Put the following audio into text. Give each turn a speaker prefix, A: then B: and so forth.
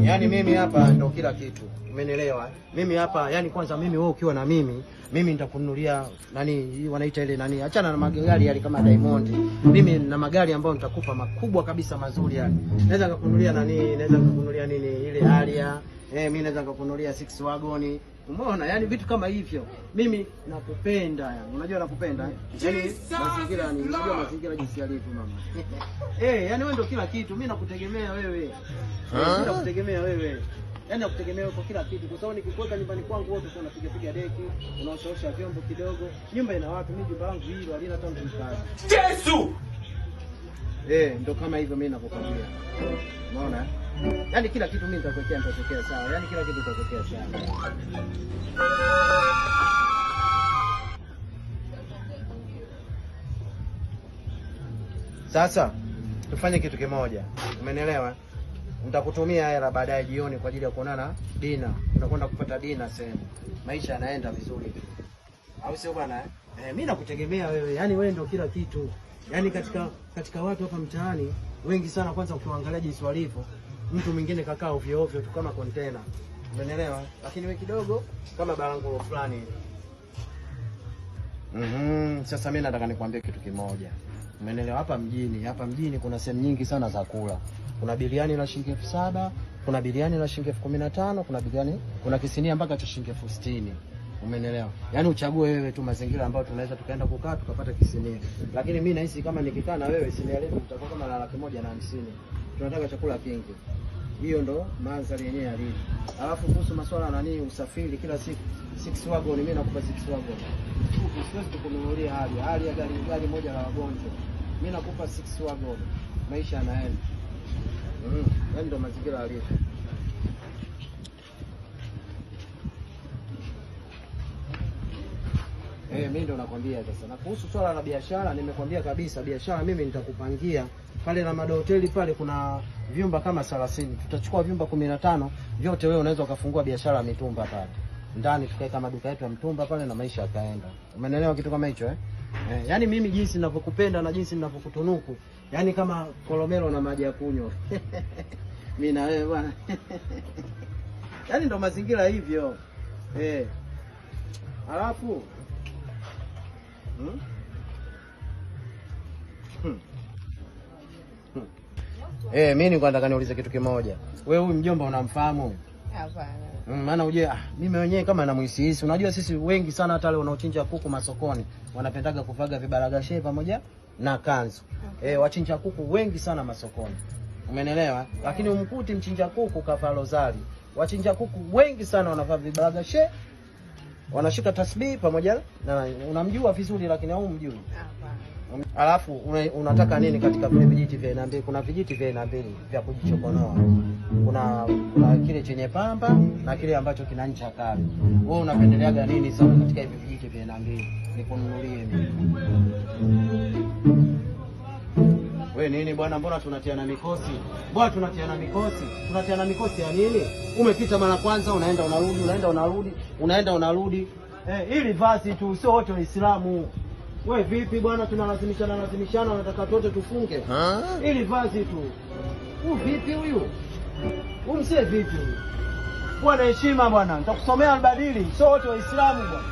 A: Yaani mimi hapa ndo kila kitu. Umenielewa? Mimi hapa yani kwanza mimi wewe ukiwa na mimi nitakununulia nani wanaita ile nani. Achana na magari yale kama Diamond. Mimi na magari ambayo nitakupa makubwa kabisa mazuri yani. Naweza kukununulia nani, naweza kukununulia nini ile Harrier. Mimi naweza kukununulia 6 wagon. Umeona? Yani vitu kama hivyo. Mimi nakupenda yani. Unajua nakupenda? Yani mazingira ni unajua mazingira jinsi yalivyo mama. Yani wewe ndio kila kitu. Mimi nakutegemea wewe. Mimi nakutegemea wewe. Yaani nakutegemea kwa kila kitu. Kwa sababu nikikuweka nyumbani kwangu wote tu unapiga deki, unaoshaosha vyombo kidogo. Nyumba ina watu, mimi jumba langu hilo halina hata mtu mkazi. Yesu! Ndio kama hivyo mimi nakukwambia. Unaona? Yaani kila kitu mimi nitakuwekea sawa. Yaani kila kitu nitakuwekea sawa. Sasa tufanye kitu kimoja. Umenielewa? Nitakutumia hela baadaye jioni kwa ajili ya kuonana dina. Tunakwenda kupata dina sehemu. Maisha yanaenda vizuri. Au sio bwana mimi nakutegemea wewe. Yaani wewe ndio kila kitu. Yaani katika watu hapa mtaani wengi sana kwanza ukiangalia jinsi walivyo. Mtu mwingine kakaa ovyo ovyo tu kama container. Umeelewa? Lakini wewe kidogo kama barangulo fulani. Sasa mimi nataka nikwambie kitu kimoja. Umeelewa? Hapa mjini kuna sehemu nyingi sana za kula. Kuna biriani la shilingi 7,000, kuna biriani la shilingi 15,000, kuna kisinia mpaka cha shilingi 60,000. Umeelewa? Yaani uchague wewe tu mazingira ambayo tunaweza tukaenda kukaa tukapata kisinia. Lakini mimi nahisi kama nikikaa na wewe sinia letu tutakuwa kama la 150,000. Tunataka chakula kingi. Hiyo ndo mandhari yenyewe halisi. Alafu kuhusu masuala nani usafiri kila siku 6 wagon mimi nakupa 6 wagon. Siwezi kukununulia hali ya gari moja la wagonjwa. Mimi nakupa 6 wagon. Maisha yanaenda. Yaani ndo mazingira halisi. Mimi ndo nakwambia sasa. Na kuhusu swala la biashara nimekwambia kabisa biashara mimi nitakupangia. Pale na Mada Hoteli pale kuna vyumba kama 30. Tutachukua vyumba 15, vyote wewe unaweza ukafungua biashara ya mitumba pale. Ndani tukaweka maduka yetu ya mtumba pale na maisha yakaenda. Umeelewa kitu kama hicho yaani mimi jinsi ninavyokupenda na jinsi ninavyokutunuku, yaani kama kolomelo na maji ya kunywa. Mimi na wewe bwana. Yaani ndo mazingira hivyo. Alafu mimi niko nataka niulize kitu kimoja. Wewe huyu mjomba unamfahamu?
B: Hapana.
A: Maana uje mimi mwenyewe kama namuhisi. Unajua sisi wengi sana hata wale wanaochinja kuku masokoni wanapendaga kuvaga vibaragashe pamoja na kanzu. Wachinja kuku wengi sana masokoni. Umeelewa? Lakini umkuti mchinja kuku kavaa rozari. Wachinja kuku wengi sana wanavaa vibaragashe. Wanashika tasbih pamoja na unamjua vizuri lakini au umjui?
B: Hapana.
A: Alafu unataka nini katika vile vijiti vya aina mbili? Kuna vijiti vya aina mbili vya kujichokonoa. Kuna kile chenye pamba na kile ambacho kina ncha kali. Wewe unapendeleaga nini sana katika hivi vijiti vya aina mbili? Nikununulie mimi. Wewe nini bwana, mbona tunatiana mikosi? Bwana tunatiana mikosi. Tunatiana mikosi ya nini? Umepita mara kwanza unaenda unarudi. Ili vazi tu sio wote Waislamu. Wewe vipi bwana, tunalazimishana unataka wote tufunge? Ili vazi tu. Vipi huyu? Msee vipi huyu? Bwana heshima bwana. Nitakusomea albadili. Sio wote Waislamu bwana.